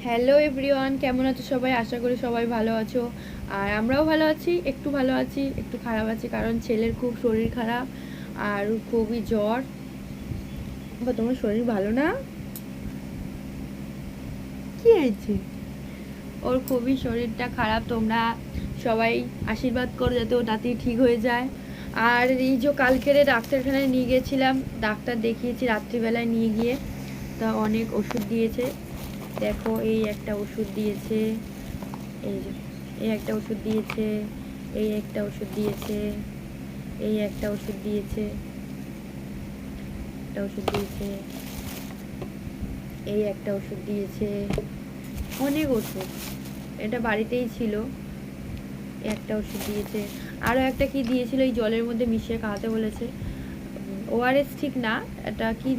Hello everyone, কেমন আছো সবাই? আশা করি সবাই ভালো আছো। আর আমরাও ভালো আছি, একটু ভালো আছি, একটু খারাপ আছি, কারণ ছেলের খুব শরীর খারাপ আর খুবই জ্বর। বা তোমার শরীর ভালো না? কি হয়েছে? ওর খুবই শরীরটা খারাপ। তোমরা সবাই আশীর্বাদ করো যাতে ও তাড়াতাড়ি ঠিক হয়ে যায়। আর এই যে কালকেরে ডাক্তারখানায় নিয়ে গিয়েছিলাম, ডাক্তার দেখিয়েছি রাত্রিবেলায় নিয়ে গিয়ে, তা অনেক ওষুধ দিয়েছে। দেখো, এই একটা ওষুধ দিয়েছে, এই যে এই একটা ওষুধ দিয়েছে, এই একটা ওষুধ দিয়েছে, এই একটা ওষুধ দিয়েছে, একটা ওষুধ দিয়েছে, এই একটা ওষুধ দিয়েছে, অনেক ওষুধ। এটা বাড়িতেই ছিল। একটা ওষুধ দিয়েছে, আরও একটা কি দিয়েছিল, এই জলের মধ্যে মিশিয়ে খাওয়াতে বলেছে। ওআরএস ঠিক না, এটা কি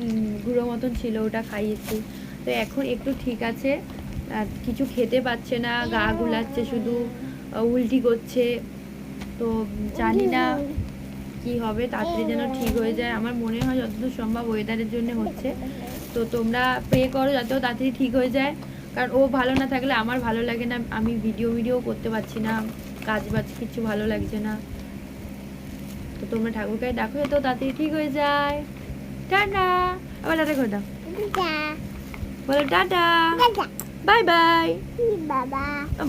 গুঁড়ো মতন ছিল, ওটা খাইয়েছি। তো এখন একটু ঠিক আছে, আর কিছু খেতে পাচ্ছে না, গা গুলাচ্ছে শুধু, উল্টি করছে। তো জানি না কি হবে, তাড়াতাড়ি যেন ঠিক হয়ে যায়। আমার মনে হয় যতদূর সম্ভব ওয়েদারের জন্য হচ্ছে। তো তোমরা প্রে করো যাতে ও তাড়াতাড়ি ঠিক হয়ে যায়, কারণ ও ভালো না থাকলে আমার ভালো লাগে না। আমি ভিডিও করতে পারছি না, কাজ বাজ কিছু ভালো লাগছে না। তো তোমরা ঠাকুরকে ডাকো যাতে ও তাড়াতাড়ি ঠিক হয়ে যায়। টাটা। আবার টাটা করে দাও, বলো tata, bye bye,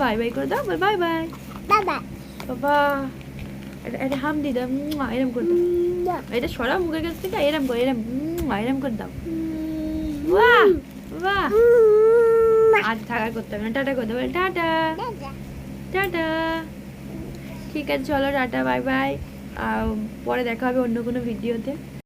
bye bye করে দাও, বাই বাই বাবা। এটা হাম দি দাও, এরম করে দাও, এটা সরাও মুখের কাছ থেকে, এরম করে, এরম করে দাও। বাহ বাহ, আজ থাকা করতে হবে না, টাটা করে দাও, টাটা টাটা। ঠিক আছে, চলো টাটা, বাই বাই। পরে দেখা হবে অন্য কোনো ভিডিওতে।